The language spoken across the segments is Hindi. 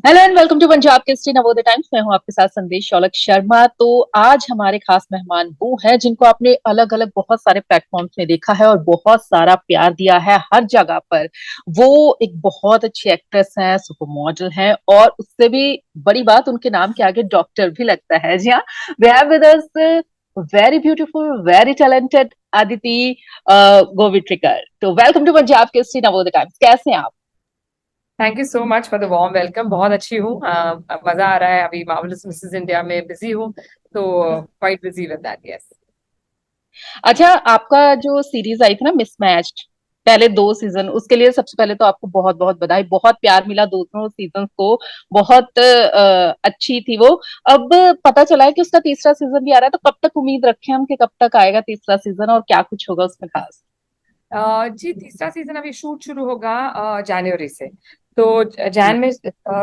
Hello and welcome to Punjab Kesari Navodaya Times. मैं हूं आपके साथ संदेश शौलक शर्मा। तो आज हमारे खास मेहमान वो हैं जिनको आपने अलग अलग बहुत सारे प्लेटफॉर्म्स में देखा है और बहुत सारा प्यार दिया है हर जगह पर। वो एक बहुत अच्छी एक्ट्रेस हैं, सुपर मॉडल हैं और उससे भी बड़ी बात उनके नाम के आगे डॉक्टर भी लगता है। जी हाँ, we have with us very beautiful, very talented Aditi Gowitrikar. तो welcome to Punjab Kesari Navodaya times. कैसे हैं आप? Thank you so much for the warm welcome. बहुत अच्छी हूँ। मजा आ रहा है। अभी मार्वलस मिसेस इंडिया में बिजी हूँ, तो quite busy with that. Yes. अच्छा, आपका जो सीरीज आई थी ना मिसमैच्ड, पहले 2 सीजन, उसके लिए सबसे पहले तो आपको बहुत बहुत बधाई। बहुत प्यार मिला दोनों सीजन को। बहुत अच्छी थी वो। अब पता चला है कि उसका तीसरा सीजन भी आ रहा है, तो कब तक उम्मीद रखें हम कि कब तक आएगा तीसरा सीजन और क्या कुछ होगा उसमें खास? जी, तीसरा सीजन अभी शूट शुरू होगा जनवरी से। तो जैन में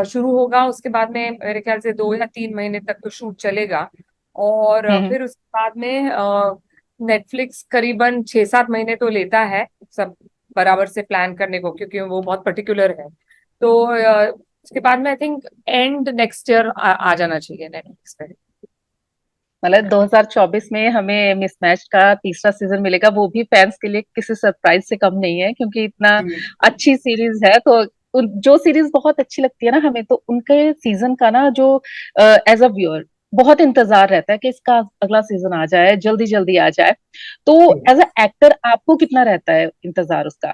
शुरू होगा। उसके बाद में मेरे ख्याल से 2 या 3 महीने तक तो शूट चलेगा। और हम्म। फिर उसके बाद में नेटफ्लिक्स करीबन 6-7 महीने तो लेता है सब बराबर से प्लान करने को, क्योंकि वो बहुत पर्टिकुलर है। तो उसके बाद में I think and next year आ जाना चाहिए नेटफ्लिक्स पे। मतलब 2024 में हमें मिसमैच का तीसरा सीजन मिलेगा, वो भी फैंस के लिए किसी सरप्राइज से कम नहीं है, क्योंकि इतना अच्छी सीरीज है। तो जो सीरीज बहुत अच्छी लगती है ना हमें, तो उनके सीजन का ना जो एज अ व्यूअर बहुत इंतजार रहता है कि इसका अगला सीजन आ जाए, जल्दी जल्दी आ जाए। तो जी, एज अ एक्टर आपको कितना रहता है इंतजार उसका?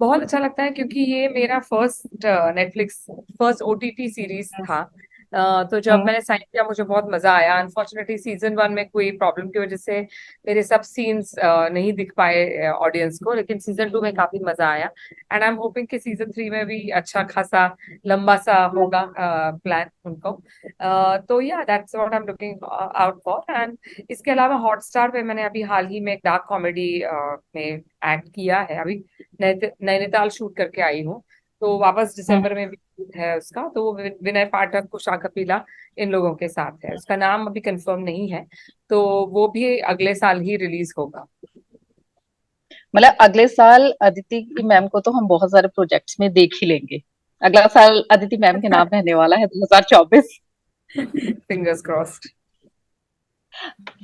बहुत अच्छा लगता है क्योंकि ये मेरा first Netflix first OTT series था। तो जब हम्म। मैंने साइन किया मुझे बहुत मजा आया। अनफॉर्चुनेटली सीजन 1 में कोई प्रॉब्लम की वजह से मेरे सब सीन्स नहीं दिख पाए ऑडियंस को, लेकिन सीजन 2 में काफी मजा आया। एंड आई एम होपिंग कि सीजन 3 में भी अच्छा खासा लंबा सा होगा प्लान उनको। तो या that's what I am looking out for. And इसके अलावा हॉटस्टार पे मैंने अभी हाल ही में एक डार्क कॉमेडी में एक्ट किया है। अभी नैनीताल शूट करके आई हूँ, तो वापस हम्म। दिसंबर में भी shoot है उसका। तो वो विनय पाठक, कुशा कपिला, इन लोगों के साथ है। उसका नाम अभी कंफर्म नहीं है, तो वो भी अगले साल ही रिलीज होगा। मतलब अगले साल अदिति मैम को तो हम बहुत सारे प्रोजेक्ट्स में देख ही लेंगे। अगला साल अदिति मैम के नाम रहने वाला है 2024। Fingers crossed.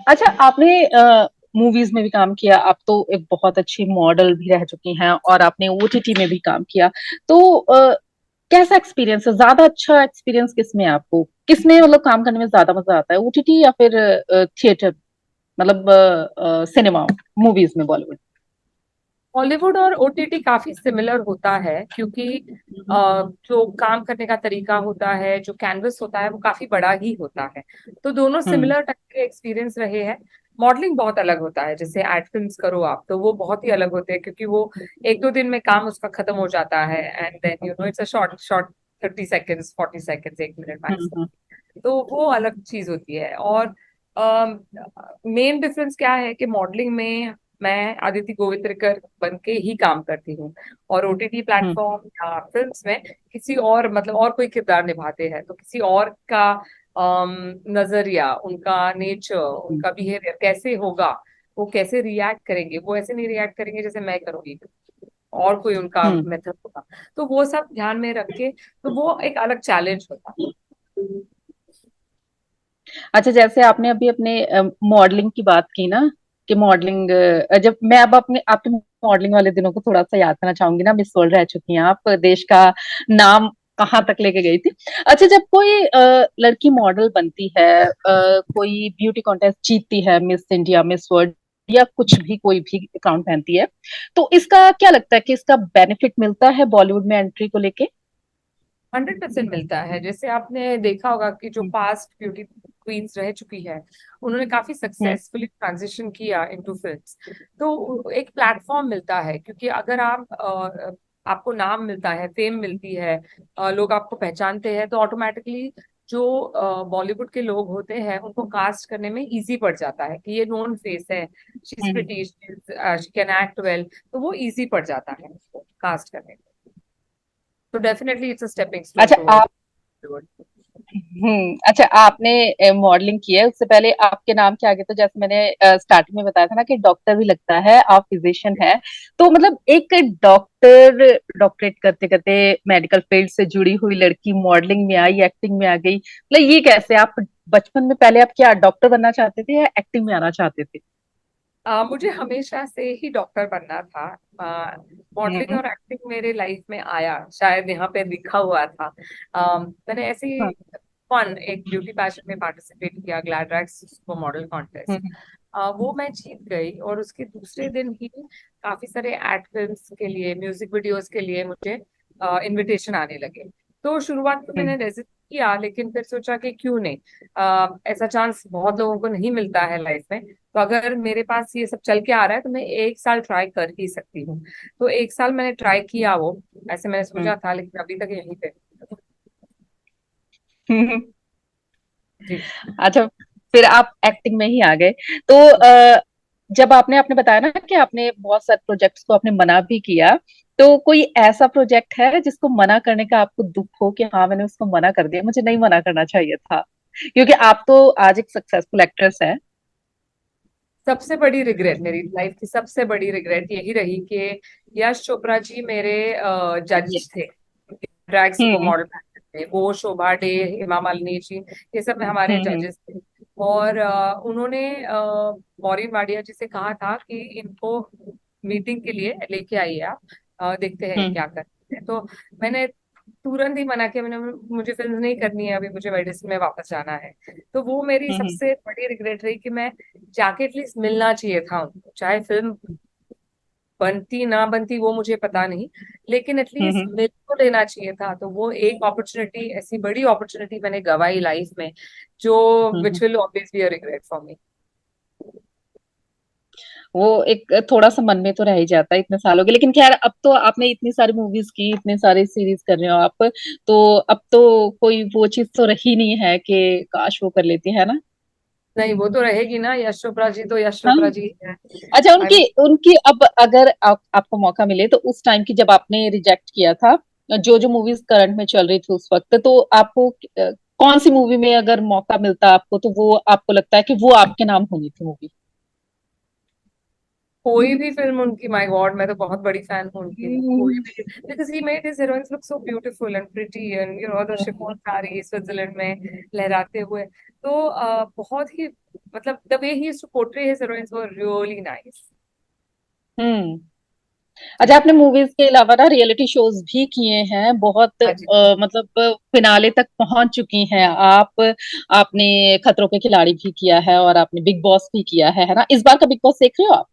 अच्छा, आपने मूवीज में भी काम किया, आप तो एक बहुत अच्छी मॉडल भी रह चुकी हैं और आपने ओटीटी में भी काम किया। तो कैसा एक्सपीरियंस है? ज्यादा अच्छा एक्सपीरियंस किसमें है आपको? किसमें मतलब काम करने में ज्यादा मजा आता है, ओटीटी या फिर थिएटर, मतलब सिनेमा, मूवीज में, बॉलीवुड? हॉलीवुड और ओटीटी काफी सिमिलर होता है, क्योंकि जो काम करने का तरीका होता है, जो कैनवस होता है, वो काफी बड़ा ही होता है। तो दोनों हम्म। सिमिलर टाइप के एक्सपीरियंस रहे हैं। मॉडलिंग बहुत अलग होता है। जैसे एड फिल्म्स करो आप, तो वो बहुत ही अलग होते हैं, क्योंकि वो 1-2 दिन में काम उसका खत्म हो जाता है। And then it's a short short 30 seconds, 40 seconds, 1 minute hmm. Maximum. तो वो अलग चीज होती है। और मेन डिफरेंस क्या है कि मॉडलिंग में मैं आदिति गोवित्रिकर बन के ही काम करती हूँ, और ओटीटी हम्म। प्लेटफॉर्म या फिल्म्स में किसी और, मतलब और कोई किरदार निभाते हैं, तो किसी और का नजरिया, उनका नेचर, हम्म। उनका बिहेवियर कैसे होगा, वो कैसे रिएक्ट करेंगे, वो ऐसे नहीं रिएक्ट करेंगे जैसे मैं करूंगी, और कोई उनका हम्म। मेथड होगा। तो वो सब ध्यान में रख के, तो वो एक अलग चैलेंज होता है। अच्छा, जैसे आपने अभी अपने मॉडलिंग की बात की ना, कि मॉडलिंग, जब मैं अब अपने आपके मॉडलिंग वाले दिनों को थोड़ा सा याद करना चाहूंगी ना। मिस वर्ल्ड रह चुकी हैं आप, देश का नाम कहाँ तक लेके गई थी। अच्छा, जब कोई लड़की मॉडल बनती है, कोई ब्यूटी कॉन्टेस्ट जीतती है, मिस इंडिया, मिस वर्ल्ड, या कुछ भी, कोई भी अकाउंट पहनती है, तो इसका क्या लगता है कि इसका बेनिफिट मिलता है बॉलीवुड में एंट्री को लेके? 100% मिलता है। जैसे आपने देखा होगा कि जो हम्म। पास्ट ब्यूटी क्वींस रह चुकी है, उन्होंने काफी हम्म। सक्सेसफुली ट्रांजिशन किया इनटू फिल्म्स। तो एक प्लेटफॉर्म मिलता है, क्योंकि अगर आप आपको नाम मिलता है, फेम मिलती है, लोग आपको पहचानते हैं, तो ऑटोमेटिकली जो बॉलीवुड के लोग होते हैं उनको कास्ट करने में इजी पड़ जाता है कि ये नोन फेस है, she is hmm. Pretty, she can act well, तो वो इजी पड़ जाता है कास्ट करने में। तो definitely it's a stepping stone अच्छा, टुवर्ड। अच्छा, आपने मॉडलिंग की है, उससे पहले आपके नाम के आगे तो जैसे मैंने स्टार्टिंग में बताया था ना कि डॉक्टर भी लगता है, आप फिजिशियन है। तो मतलब एक डॉक्टर, डॉक्टरेट करते करते मेडिकल फील्ड से जुड़ी हुई लड़की मॉडलिंग में आई, एक्टिंग में आ गई, मतलब ये कैसे? आप बचपन में पहले आप क्या डॉक्टर बनना चाहते थे या एक्टिंग में आना चाहते थे? मुझे हमेशा से ही डॉक्टर बनना था। मॉडलिंग हम्म। और एक्टिंग मेरे लाइफ में आया, शायद यहाँ पे लिखा हुआ था। मैंने ऐसे ही हाँ। फन एक ब्यूटी पैशन में पार्टिसिपेट किया, ग्लैड्रैक्स सुपर मॉडल कॉन्टेस्ट। हम्म। वो मैं जीत गई और उसके दूसरे दिन ही काफी सारे एड फिल्म्स के लिए, म्यूजिक वीडियोस के लिए मुझे इनविटेशन आने लगे। तो शुरुआत में मैंने हम्म। रेजिस्ट किया, लेकिन फिर सोचा कि क्यों नहीं। ऐसा चांस बहुत लोगों को नहीं मिलता है लाइफ में, तो अगर मेरे पास ये सब चल के आ रहा है तो मैं एक साल ट्राई कर ही सकती हूँ। तो एक साल मैंने ट्राई किया वो, ऐसे मैंने हम्म। सोचा था, लेकिन अभी तक यहीं पे। हम्म। जी। अच्छा, फिर आप एक्टिंग में ही आ गए। तो जब आपने आपने बताया ना कि आपने बहुत सारे प्रोजेक्ट्स को आपने मना भी किया, तो कोई ऐसा प्रोजेक्ट है जिसको मना करने का आपको दुख हो कि हाँ मैंने उसको मना कर दिया, मुझे नहीं मना करना चाहिए था? क्योंकि आप तो आज एक सक्सेसफुल एक्ट्रेस हैं। सबसे बड़ी रिग्रेट, मेरी लाइफ की सबसे बड़ी रिग्रेट यही रही कि यश चोपड़ा जी मेरे ये। जज थे ड्रैग सुपर हम्म। मॉडल में। वो शोभा डे, हेमा मालिनी जी, ये सब हमारे हम्म। जजेस थे। और उन्होंने मौरीन वाडिया जी से कहा था कि इनको मीटिंग के लिए लेके आइए आप, देखते हैं हम्म। क्या करते हैं। तो मैंने तुरंत ही मना किया, मैंने मुझे फिल्म नहीं करनी है अभी, मुझे मेडिसिन में वापस जाना है। तो वो मेरी हम्म। सबसे बड़ी रिग्रेट रही कि मैं जाके एटलीस्ट मिलना चाहिए था उनको, चाहे फिल्म बनती ना बनती वो मुझे पता नहीं, लेकिन एटलीस्ट हम्म। मिल तो लेना चाहिए था। तो वो एक अपॉर्चुनिटी, ऐसी बड़ी अपॉर्चुनिटी मैंने गवाई लाइफ में, जो hmm. Which will always be a regret for me. वो एक थोड़ा सा मन में तो रह ही जाता है इतने सालों के, लेकिन खैर अब तो आपने इतनी सारी मूवीज की, इतने सारे सीरीज कर रहे हो आप, तो अब तो कोई वो चीज तो रही नहीं है कि काश वो कर लेती है ना। नहीं, वो तो रहेगी ना, यश चोपड़ा जी तो यश हाँ। चोपड़ा जी है। अच्छा, आई उनकी मीन, उनकी अब अगर आपको मौका मिले तो उस टाइम की जब आपने रिजेक्ट किया था, जो जो मूवीज करंट में चल रही थी उस वक्त, तो आपको कौन सी मूवी में अगर मौका मिलता आपको तो वो आपको लगता है कि वो आपके नाम होनी थी मूवी? कोई भी फिल्म उनकी, माय गॉड, मैं तो बहुत बड़ी फैन हूँ उनकी। कोई हम्म। भी, because he made his heroines look so beautiful and pretty, and you know the chiffon sari Switzerland में लहराते हुए। तो बहुत ही, मतलब the way he used to portray his heroines were really nice. Hmm. जी। अच्छा, आपने मूवीज के अलावा ना रियलिटी शोज भी किए हैं बहुत, हाँ जी। मतलब फिनाले तक पहुंच चुकी हैं आप। आपने खतरों के खिलाड़ी भी किया है और आपने बिग बॉस भी किया है ना? इस बार का बिग बॉस देख रहे हो आप?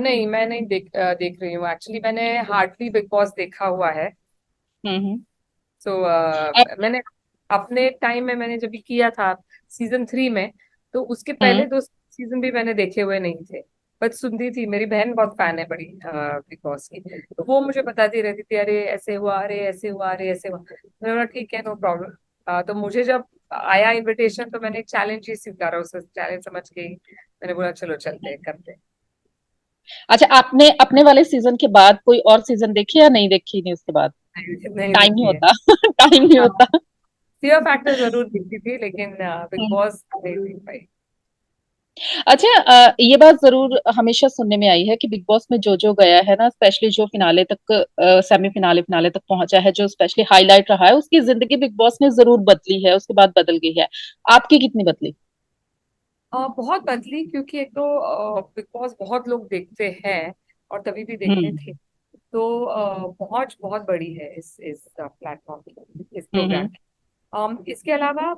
नहीं, मैं नहीं देख रही हूँ एक्चुअली, मैंने हार्डली बिग बॉस देखा हुआ है। हम्म। सो मैंने अपने टाइम में मैंने जब भी किया था सीजन 3 में, तो उसके पहले हम्म। 2 सीजन भी मैंने देखे हुए नहीं थे। बस सुनती थी, मेरी बहन बहुत फैन है बड़ी बिग बॉस की, तो वो मुझे बताती रहती थी, अरे ऐसे हुआ, अरे ऐसे हुआ, अरे ऐसे हुआ। मैंने बोला ठीक है, नो प्रॉब्लम। तो मुझे जब आया इनविटेशन तो मैंने एक चैलेंज ही स्वीकारा, उसे चैलेंज समझ के ही मैंने बोला चलो चलते हैं, करते हैं। अच्छा, आपने अपने वाले सीजन के बाद कोई और सीजन देखे या नहीं देखे? नहीं उसके बाद नहीं, नहीं टाइम नहीं देखी है। होता। टाइम नहीं हाँ, होता। फियर फैक्टर जरूर देखती थी, लेकिन बिग हम्म। बॉस नहीं देख पाई। अच्छा, ये बात जरूर हमेशा सुनने में आई है कि बिग बॉस में जो जो गया है ना, स्पेशली जो फिनाले तक, सेमीफिनाले फिनाले तक पहुंचा है, जो स्पेशली हाईलाइट रहा है, उसकी जिंदगी बिग बॉस ने जरूर बदली है, उसके बाद बदल गई है। आपकी कितनी बदली? बहुत बदली, क्योंकि एक तो बिग बॉस बहुत लोग देखते हैं और तभी भी देखते थे। हम्म। तो पहुंच बहुत बड़ी है इस प्लेटफॉर्म की, इस प्रोग्राम हम्म। की। इसके अलावा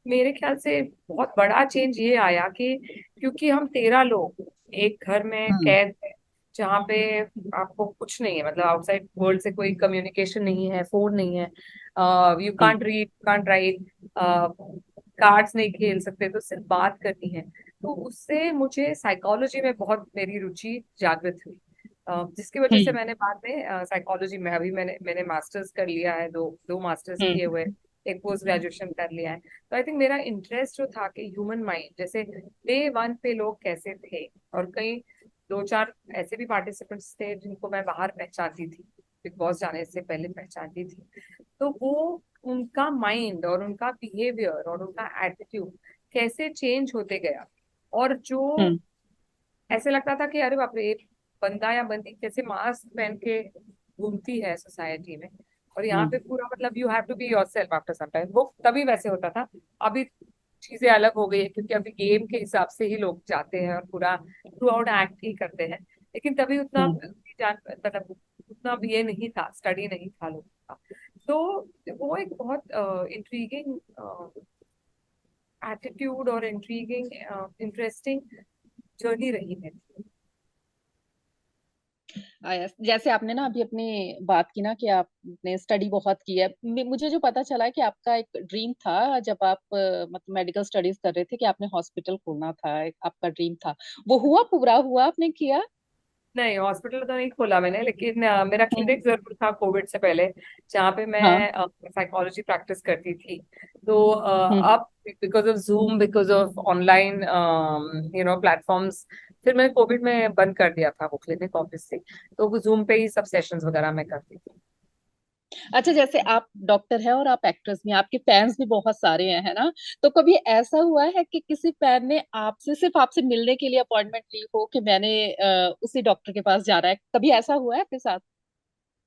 मेरे ख्याल से बहुत बड़ा चेंज ये आया कि क्योंकि हम 13 लोग एक घर में हम्म। कैद हैं, जहाँ पे आपको कुछ नहीं है, मतलब आउटसाइड वर्ल्ड से कोई कम्युनिकेशन नहीं है, फोन नहीं है, you hmm. Can't read, can't right, cards नहीं खेल सकते, तो सिर्फ बात करनी है। तो उससे मुझे साइकोलॉजी में बहुत मेरी रुचि जागृत हुई, जिसकी वजह से हम्म। मैंने बाद में साइकोलॉजी में, अभी मैंने मैंने मास्टर्स कर लिया है, दो दो मास्टर्स किए हम्म। हुए, एक पोस्ट ग्रेजुएशन कर लिया है। तो आई थिंक मेरा इंटरेस्ट जो था कि ह्यूमन माइंड, जैसे डे 1 पे लोग कैसे थे, और कई 2-4 ऐसे भी पार्टिसिपेंट्स थे जिनको मैं बाहर पहचानती थी, बिग बॉस जाने से पहले पहचानती थी। तो वो उनका माइंड और उनका बिहेवियर और उनका एटीट्यूड कैसे चेंज होते गया, और जो हम्म। ऐसे लगता था कि अरे बाप रे, ये बंदा या बंदी कैसे मास्क पहन के घूमती है सोसाइटी में, और यहाँ पे हम्म। पूरा मतलब you have to be yourself after some time, वो तभी वैसे होता था। अभी चीजें अलग हो गई है, क्योंकि अभी गेम के हिसाब से ही लोग जाते हैं और पूरा थ्रू आउट एक्ट ही करते हैं। लेकिन तभी उतना हम्म। जान मतलब उतना भी ये नहीं था, स्टडी नहीं था लोगों का। तो वो एक बहुत इंट्रीगिंग एटीट्यूड और इंट्रीगिंग इंटरेस्टिंग जर्नी रही मेरी। जैसे आपने ना अभी अपनी बात की ना कि आपने स्टडी बहुत की है, मुझे जो पता चला है कि आपका एक ड्रीम था जब आप मतलब मेडिकल स्टडीज कर रहे थे कि आपने हॉस्पिटल खोलना था, आपका ड्रीम था। वो हुआ, पूरा हुआ, आपने किया? नहीं, हॉस्पिटल तो नहीं खोला मैंने, लेकिन मेरा हम्म। क्लिनिक जरूर था कोविड से पहले, जहाँ पे हाँ। मैं साइकोलॉजी प्रैक्टिस करती थी। तो हम्म। अब because of zoom, because of online platforms, फिर मैंने कोविड में बंद कर दिया था वो क्लिनिक ऑब्वियसली। तो जूम पे ही सब सेशंस वगैरह मैं करती थी। अच्छा, जैसे आप डॉक्टर हैं और आप एक्ट्रेस भी हैं, आपके फैंस भी बहुत सारे हैं, है ना? तो कभी ऐसा हुआ है कि किसी फैन ने आपसे, सिर्फ आपसे मिलने के लिए अपॉइंटमेंट ली हो कि मैंने उसी डॉक्टर के पास जाना है? कभी ऐसा हुआ है आपके साथ?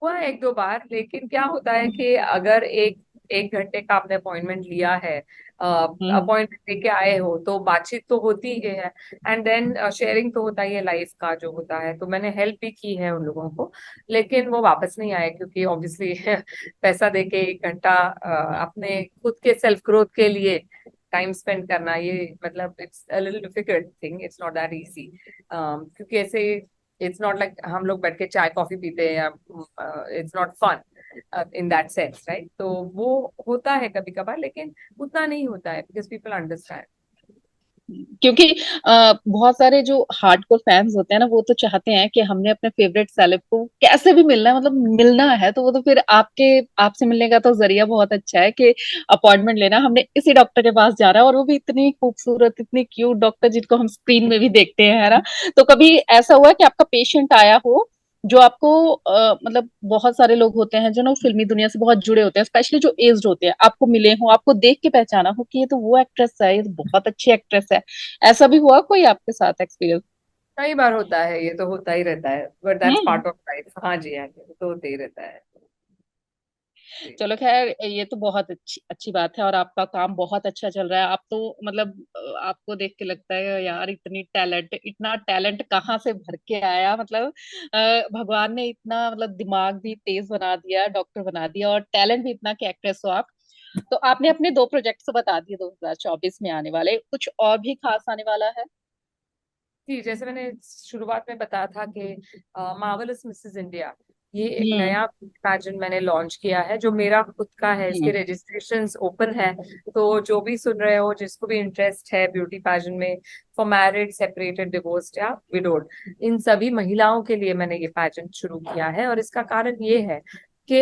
हुआ है एक दो बार, लेकिन क्या होता है कि अगर एक एक घंटे का आपने अपॉइंटमेंट लिया है, हम्म। अपॉइंटमेंट लेके आए हो, तो बातचीत तो होती ही है, एंड देन शेयरिंग तो होता ही है लाइफ का जो होता है। तो मैंने हेल्प भी की है उन लोगों को, लेकिन वो वापस नहीं आए, क्योंकि ऑब्वियसली पैसा दे के 1 घंटा अपने खुद के सेल्फ ग्रोथ के लिए टाइम स्पेंड करना, ये मतलब it's a little difficult thing, it's not that easy. क्योंकि ऐसे इट्स नॉट लाइक हम लोग बैठ के चाय कॉफी पीते हैं, या it's not fun in that sense, right? तो वो होता है कभी कभार, लेकिन उतना नहीं होता है, बिकॉज पीपल अंडरस्टैंड। क्योंकि बहुत सारे जो हार्डकोर फैंस होते हैं ना, वो तो चाहते हैं कि हमने अपने फेवरेट सेलेब को कैसे भी मिलना है, मतलब मिलना है, तो वो तो फिर आपसे मिलने का तो जरिया बहुत अच्छा है कि अपॉइंटमेंट लेना, हमने इसी डॉक्टर के पास जा रहा है, और वो भी इतनी खूबसूरत, इतनी क्यूट डॉक्टर जिनको हम स्क्रीन में भी देखते हैं, है ना? तो कभी ऐसा हुआ कि आपका पेशेंट आया हो जो आपको मतलब बहुत सारे लोग होते हैं जो ना फिल्मी दुनिया से बहुत जुड़े होते हैं, स्पेशली जो एज्ड होते हैं, आपको मिले हो, आपको देख के पहचाना हो कि ये तो वो एक्ट्रेस है, ये तो बहुत अच्छी एक्ट्रेस है? ऐसा भी हुआ कोई आपके साथ एक्सपीरियंस? कई बार होता है, ये तो होता ही रहता है, but that's hmm. Part of life. हाँ जी, हाँ जी, वो तो होते ही रहता है जी। चलो खैर, ये तो बहुत अच्छी अच्छी बात है, और आपका काम बहुत अच्छा चल रहा है। आप तो मतलब आपको देख के लगता है यार, इतना टैलेंट कहाँ से भर के आया, मतलब भगवान ने इतना मतलब दिमाग भी तेज बना दिया, डॉक्टर बना दिया, और टैलेंट भी इतना कि एक्ट्रेस हो आप। तो आपने अपने 2 प्रोजेक्ट तो बता दिए 2024 में आने वाले, कुछ और भी खास आने वाला है? जी, जैसे मैंने शुरुआत में बताया था कि मार्वलस मिसेस इंडिया, ये एक हम्म। नया पैजेंट मैंने लॉन्च किया है, जो मेरा खुद का है। इसके हम्म। रजिस्ट्रेशंस ओपन है। तो जो भी सुन रहे हो, जिसको भी इंटरेस्ट है ब्यूटी पैजेंट में, फॉर मैरिड, सेपरेटेड, डिवोर्स्ड या विडोड, इन सभी महिलाओं के लिए मैंने ये पैजेंट शुरू किया है। और इसका कारण ये है कि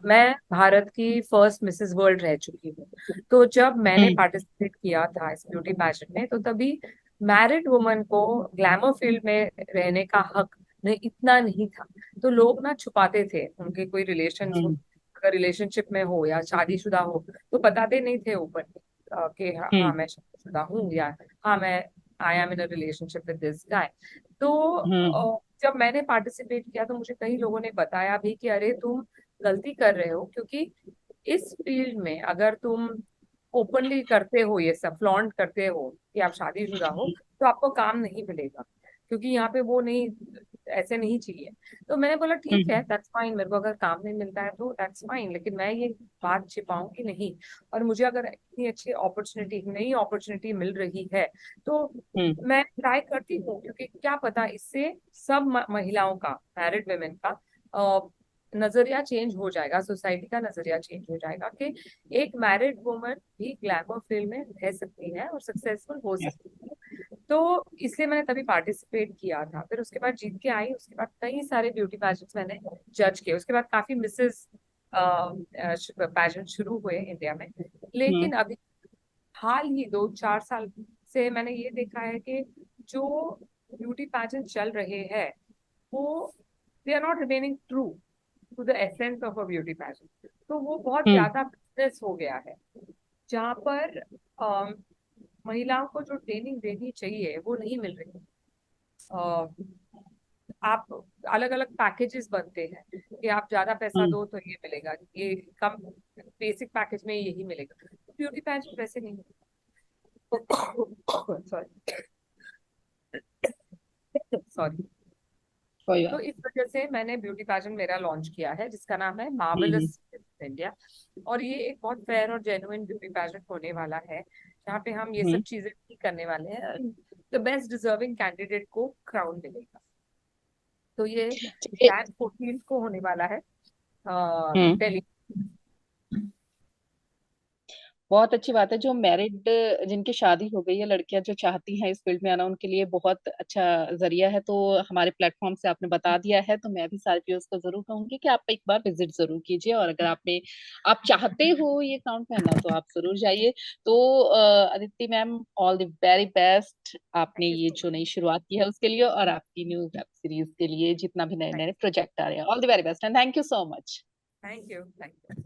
मैं भारत की फर्स्ट मिसेस वर्ल्ड रह चुकी हूँ। तो जब मैंने हम्म। पार्टिसिपेट किया था इस ब्यूटी पैजेंट में, तो तभी मैरिड वुमन को ग्लैमर फील्ड में रहने का हक नहीं, इतना नहीं था। तो लोग ना छुपाते थे, उनके कोई रिलेशन हो, हम्म। अगर रिलेशनशिप में हो या शादीशुदा हो, तो बताते नहीं थे ऊपर कि हाँ हाँ, हम्म। मैं शादीशुदा हूँ, या हाँ मैं I am in a relationship with this guy. तो हम्म। जब मैंने पार्टिसिपेट किया, तो मुझे कई लोगों ने बताया भी कि अरे तुम गलती कर रहे हो, क्योंकि इस फील्ड में अगर तुम ओपनली करते हो, ये सब फ्लॉन्ट करते हो कि आप शादीशुदा हो, तो आपको काम नहीं मिलेगा, क्योंकि यहाँ पे वो नहीं, ऐसे नहीं चाहिए। तो मैंने बोला ठीक है, हम्म। दैट्स फाइन, मेरे को अगर काम नहीं मिलता है तो दैट्स फाइन, लेकिन मैं ये बात छिपाऊंगी नहीं। और मुझे अगर इतनी अच्छी अपॉर्चुनिटी, नई अपॉर्चुनिटी मिल रही है, तो हम्म। मैं ट्राई करती हूँ, क्योंकि क्या पता इससे सब महिलाओं का, मैरिड वुमेन का नजरिया चेंज हो जाएगा, सोसाइटी का नजरिया चेंज हो जाएगा कि एक मैरिड वुमन भी ग्लैमर फील्ड में रह सकती है और सक्सेसफुल हो सकती है। तो इसलिए मैंने तभी पार्टिसिपेट किया था। फिर उसके बाद जीत के आई, उसके बाद कई सारे ब्यूटी पैजेंट्स मैंने जज किए, उसके बाद काफी मिसेस पैजेंट शुरू हुए इंडिया में। हम्म। लेकिन अभी हाल ही 2-4 साल से मैंने ये देखा है कि जो ब्यूटी पैजेंट चल रहे हैं, वो they are not remaining true. To the essence of a beauty pageant. तो वो बहुत हम्म। ज्यादा बिजनेस हो गया है, जहाँ पर महिलाओं को जो ट्रेनिंग देनी चाहिए वो नहीं मिल रही। आप अलग अलग पैकेजेस बनते हैं कि आप ज्यादा पैसा हम्म। दो तो ये मिलेगा, ये कम बेसिक पैकेज में यही मिलेगा। ब्यूटी पैजेंट वैसे नहीं सॉरी सॉरी। कोई तो बात। इस वजह से मैंने ब्यूटी पैजेंट मेरा लॉन्च किया है, जिसका नाम है हम्म। Marvellous India. और ये एक बहुत फेयर और जेन्युइन ब्यूटी पैजेंट होने वाला है, जहाँ पे हम ये हम्म। सब चीजें नहीं करने वाले हैं। द बेस्ट डिजर्विंग कैंडिडेट को क्राउन मिलेगा। तो ये चलिए। जैन 14 को होने वाला है हम्म। दिल्ली। बहुत अच्छी बात है। जो मैरिड, जिनकी शादी हो गई है, लड़कियां जो चाहती हैं इस फील्ड में आना, उनके लिए बहुत अच्छा जरिया है। तो हमारे प्लेटफॉर्म से आपने बता दिया है, तो मैं भी सारे व्यूअर्स को जरूर कहूंगी कि आप एक बार विजिट जरूर कीजिए, और अगर आप चाहते हो ये काउंट करना तो आप जरूर जाइए। तो Aditi ma'am, all the very best, आपने थैंक यू ये सो जो नई शुरुआत की है उसके लिए, और आपकी न्यू वेब सीरीज के लिए, जितना भी नए मच। नए प्रोजेक्ट आ रहे हैं, all the very best and thank you so much. Thank you.